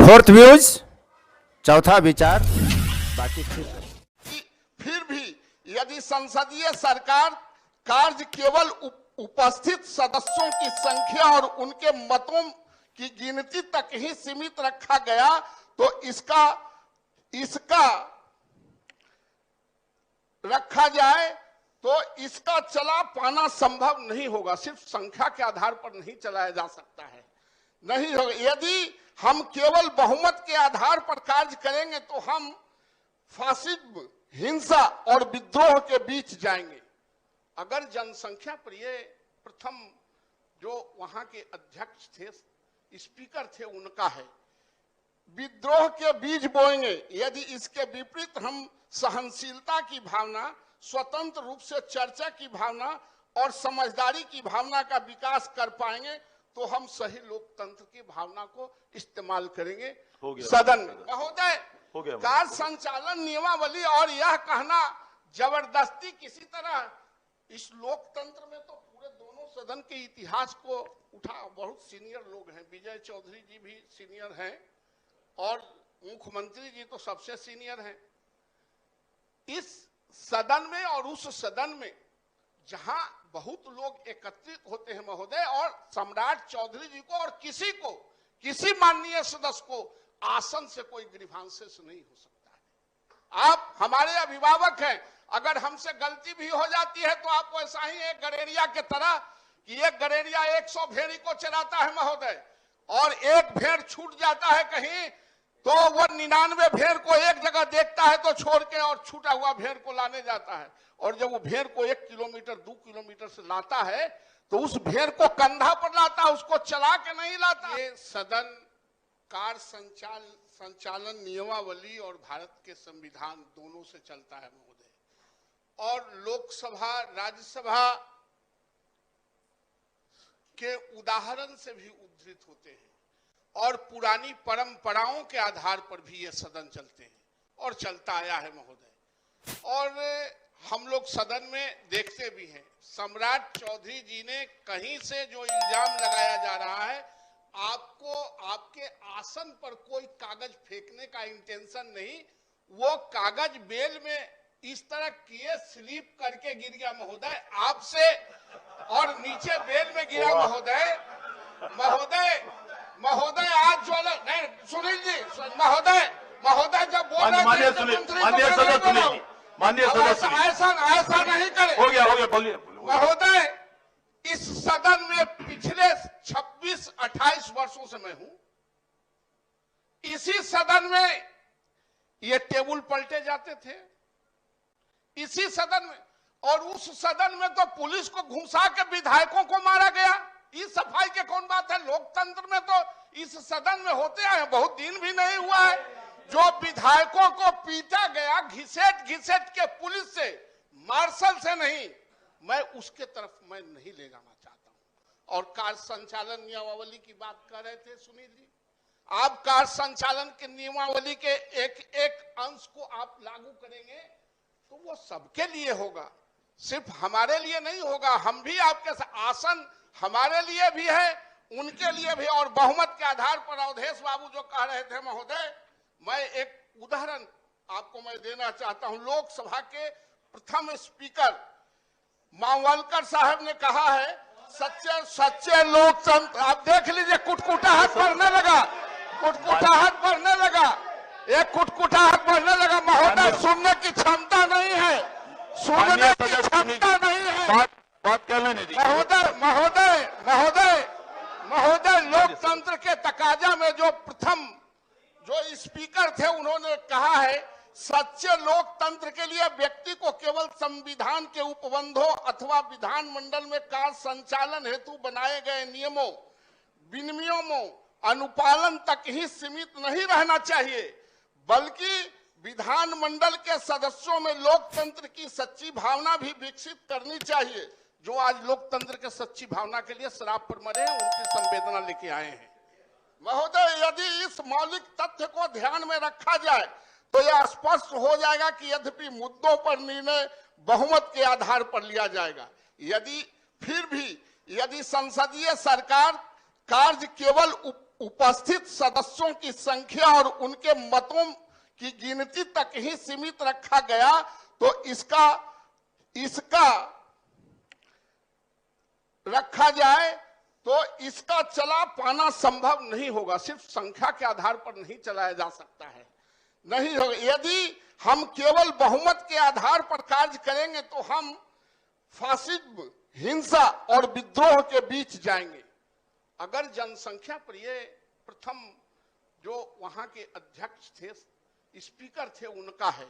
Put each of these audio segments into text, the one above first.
Fourth views, चौथा विचार, बाकी फिर भी यदि संसदीय सरकार कार्य केवल उपस्थित सदस्यों की संख्या और उनके मतों की गिनती तक ही सीमित रखा गया तो इसका चला पाना संभव नहीं होगा। सिर्फ संख्या के आधार पर नहीं चलाया जा सकता है, नहीं होगा। यदि हम केवल बहुमत के आधार पर कार्य करेंगे तो हम फासिज्म, हिंसा और विद्रोह के बीच जाएंगे। अगर जनसंख्या पर ये प्रथम जो वहां के अध्यक्ष थे, स्पीकर थे, उनका है, विद्रोह के बीज बोएंगे। यदि इसके विपरीत हम सहनशीलता की भावना, स्वतंत्र रूप से चर्चा की भावना और समझदारी की भावना का विकास कर पाएंगे तो हम सही लोकतंत्र की भावना को इस्तेमाल करेंगे सदन में। महोदय, कार्य संचालन नियमावली और यह कहना जबरदस्ती किसी तरह इस लोकतंत्र में तो पूरे दोनों सदन के इतिहास को उठा। बहुत सीनियर लोग हैं, विजय चौधरी जी भी सीनियर हैं और मुख्यमंत्री जी तो सबसे सीनियर हैं। इस सदन में और उस सदन में जहां बहुत लोग एकत्रित होते हैं महोदय, और सम्राट चौधरी जी को और किसी माननीय सदस्य को आसन से कोई ग्रीवांसेस नहीं हो सकता है। आप हमारे अभिभावक हैं, अगर हमसे गलती भी हो जाती है तो आप वैसा ही एक गड़ेरिया के तरह कि एक गड़ेरिया 100 भेड़ी को चराता है महोदय, और एक भेड़ छूट जाता है कहीं तो वो 99 भेड़ को एक जगह देखता है तो छोड़ के और छूटा हुआ भेड़ को लाने जाता है। और जब वो भेड़ को 1 किलोमीटर 2 किलोमीटर से लाता है तो उस भेड़ को कंधा पर लाता है, उसको चला के नहीं लाता। ये सदन कार्य संचालन नियमावली और भारत के संविधान दोनों से चलता है महोदय, और लोकसभा राज्यसभा के उदाहरण से भी उद्धृत होते हैं, और पुरानी परंपराओं के आधार पर भी ये सदन चलते हैं और चलता आया है महोदय। और हम लोग सदन में देखते भी हैं, सम्राट चौधरी जी ने कहीं से जो इल्जाम लगाया जा रहा है, आपको आपके आसन पर कोई कागज फेंकने का इंटेंशन नहीं, वो कागज बेल में इस तरह किए स्लिप करके गिर गया महोदय आपसे, और नीचे बेल में गिरा महोदय आज जो नहीं सुनील जी, महोदय जब बोल रहे थे ऐसा नहीं करे। हो गया बोलिए महोदय। इस सदन में पिछले 26-28 वर्षों से मैं हूं, इसी सदन में ये टेबल पलटे जाते थे, इसी सदन में, और उस सदन में तो पुलिस को घुसा के विधायकों को मारा गया। इस सफाई के कौन बात है? लोकतंत्र में तो इस सदन में होते आए, बहुत दिन भी नहीं हुआ है जो विधायकों को पीटा गया घिसेट के पुलिस से, मार्शल से नहीं। मैं उसके तरफ मैं नहीं ले जाना चाहता हूं। और कार्य संचालन नियमावली की बात कर रहे थे सुनील जी, आप कार्य संचालन के नियमावली के एक अंश को आप लागू करेंगे तो वो सबके लिए होगा, सिर्फ हमारे लिए नहीं होगा। हम भी आपके आसन हमारे लिए भी है, उनके लिए भी। और बहुमत के आधार पर अवधेश बाबू जो कह रहे थे महोदय, मैं एक उदाहरण आपको मैं देना चाहता हूं। लोकसभा के प्रथम स्पीकर मावलकर साहब ने कहा है, सच्चे लोकतंत्र, आप देख लीजिए कुटकुटाहट बढ़ने लगा, एक कुटकुटाहट बढ़ने लगा महोदय। सुनने की क्षमता नहीं है, सुनने की क्षमता नहीं है बात करने नहीं। महोदय लोकतंत्र के तकाजा में जो प्रथम जो स्पीकर थे, उन्होंने कहा है, सच्चे लोकतंत्र के लिए व्यक्ति को केवल संविधान के उपबंधों अथवा विधानमंडल में कार्य संचालन हेतु बनाए गए नियमों विनियमों अनुपालन तक ही सीमित नहीं रहना चाहिए, बल्कि विधानमंडल के सदस्यों में लोकतंत्र की सच्ची भावना भी विकसित करनी चाहिए। जो आज लोकतंत्र के सच्ची भावना के लिए शराब पर मरे हैं, उनकी संवेदना लेके आए हैं महोदय। यदि इस मौलिक तथ्य को ध्यान में रखा जाए तो यह स्पष्ट हो जाएगा कि यद्यपि मुद्दों पर निर्णय बहुमत के आधार पर लिया जाएगा, यदि संसदीय सरकार कार्य केवल उपस्थित सदस्यों की संख्या और उनके मतों की गिनती तक ही सीमित रखा गया तो इसका रखा जाए तो इसका चला पाना संभव नहीं होगा। सिर्फ संख्या के आधार पर नहीं चलाया जा सकता है, नहीं होगा। यदि हम केवल बहुमत के आधार पर कार्य करेंगे तो हम फासिज्म, हिंसा और विद्रोह के बीच जाएंगे। अगर जनसंख्या पर ये प्रथम जो वहां के अध्यक्ष थे, स्पीकर थे, उनका है,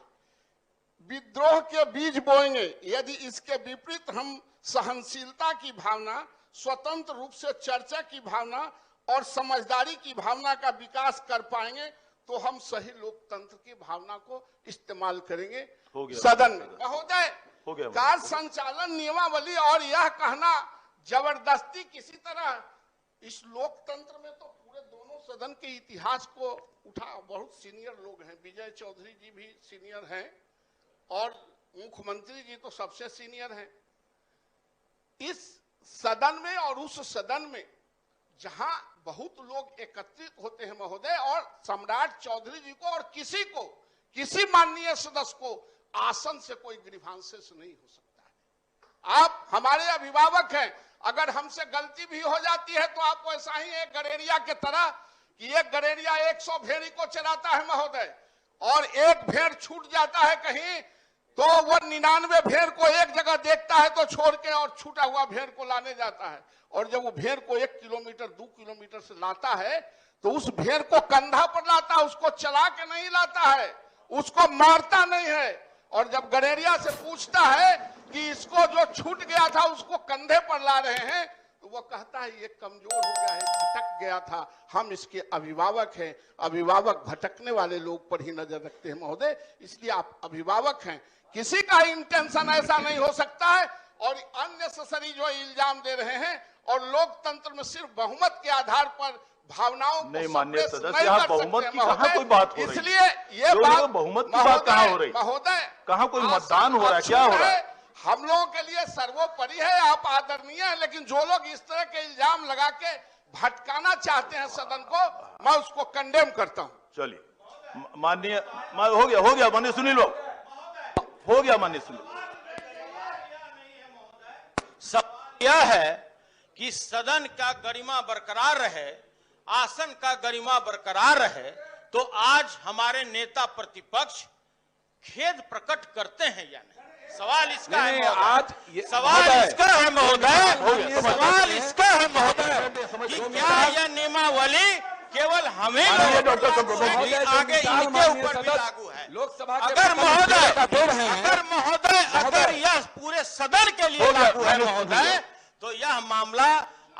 विद्रोह के बीज बोएंगे। यदि इसके विपरीत हम सहनशीलता की भावना, स्वतंत्र रूप से चर्चा की भावना और समझदारी की भावना का विकास कर पाएंगे तो हम सही लोकतंत्र की भावना को इस्तेमाल करेंगे सदन में। महोदय, कार्य संचालन नियमावली और यह कहना जबरदस्ती किसी तरह इस लोकतंत्र में, तो पूरे दोनों सदन के इतिहास को उठा, बहुत सीनियर लोग हैं, विजय चौधरी जी भी सीनियर हैं और मुख्यमंत्री जी तो सबसे सीनियर हैं इस सदन में। और उस सदन में जहां बहुत लोग एकत्रित होते हैं महोदय, और सम्राट चौधरी जी को और किसी माननीय सदस्य को आसन से कोई ग्रीवांसेस नहीं हो सकता है। आप हमारे अभिभावक हैं, अगर हमसे गलती भी हो जाती है तो आप वैसा ही एक गड़ेरिया के तरह कि एक गड़ेरिया 100 भेड़ी को चराता है महोदय, और एक भेड़ छूट जाता है कहीं तो वो 99 भेड़ को एक जगह देखता है तो छोड़ के और छूटा हुआ भेड़ को लाने जाता है। और जब वो भेड़ को 1 किलोमीटर 2 किलोमीटर से लाता है तो उस भेड़ को कंधा पर लाता है, उसको चला के नहीं लाता है, उसको मारता नहीं है। और जब गड़ेरिया से पूछता है कि इसको जो छूट गया था उसको कंधे पर ला रहे हैं, तो वो कहता है ये कमजोर हो गया है, भटक गया था। हम इसके अभिभावक हैं, अभिभावक भटकने वाले लोग पर ही नजर रखते हैं महोदय, इसलिए आप अभिभावक हैं। किसी का इंटेंशन ऐसा नहीं हो सकता है और अननेसेसरी जो इल्जाम दे रहे हैं, और लोकतंत्र में सिर्फ बहुमत के आधार पर भावनाओं को नहीं माननीय सदस्य, यहाँ बहुमत की कहाँ कोई बात हो रही है? इसलिए ये बात बहुमत की बात कहाँ हो रही महोदय, कहाँ कोई मतदान हो रहा है, क्या हो रहा है? हम लोगों के लिए सर्वोपरि है, आप आदरणीय है, लेकिन जो लोग इस तरह के इल्जाम लगा के भटकाना चाहते हैं सदन को, मैं उसको कंडेम करता हूं। चलिए माननीय, हो गया माननीय सुनील लो, हो गया माननीय सुनील। सवाल यह है कि सदन का गरिमा बरकरार रहे, आसन का गरिमा बरकरार रहे, तो आज हमारे नेता प्रतिपक्ष खेद प्रकट करते हैं या नहीं? सवाल इसका है महोदय, सवाल इसका है महोदय, सवाल इसका है महोदय कि क्या यह नियमावली केवल हमें आगे इनके ऊपर भी लागू है? लोकसभा अगर महोदय अगर यह पूरे सदन के लिए लागू है महोदय, तो यह मामला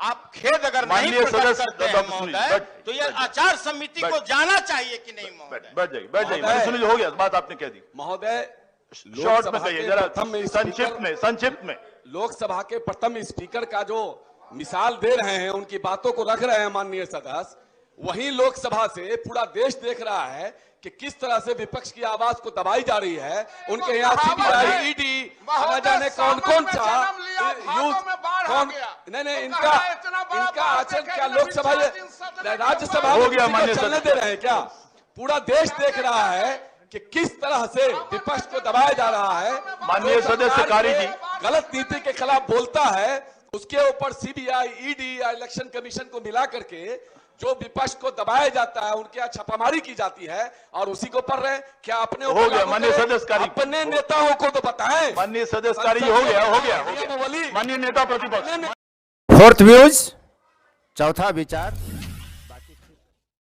आप खेद अगर नहीं प्रकट करते हैं महोदय, तो यह आचार समिति को जाना चाहिए कि नहीं महोदय? बैठ जाइए सुनील, हो गया, बात आपने कह दी महोदय। शॉर्ट में कहिए जरा, संक्षिप्त में। लोकसभा के प्रथम स्पीकर का जो मिसाल दे रहे हैं, उनकी बातों को रख रहे हैं माननीय सदस्य, वहीं लोकसभा से पूरा देश देख रहा है कि किस तरह से विपक्ष की आवाज को दबाई जा रही है। उनके यहाँ सीबीआई, ईडी, न जाने कौन सा यूज, कौन नहीं इनका आचरण क्या लोकसभा राज्यसभा में चलने दे रहे हैं क्या? पूरा देश देख रहा है कि किस तरह से विपक्ष को दबाया जा रहा है। माननीय सदस्य कारी जी गलत नीति के खिलाफ बोलता है, उसके ऊपर सीबीआई, ईडी, इलेक्शन कमीशन को मिला करके जो विपक्ष को दबाया जाता है, उनके यहाँ छापामारी की जाती है और उसी को पढ़ रहे हैं। क्या अपने हो गया माननीय सदस्य, अपने नेताओं को तो बताएं। माननीय सदस्य, हो गया माननीय नेता प्रतिपक्ष। फोर्थ व्यूज, चौथा विचार।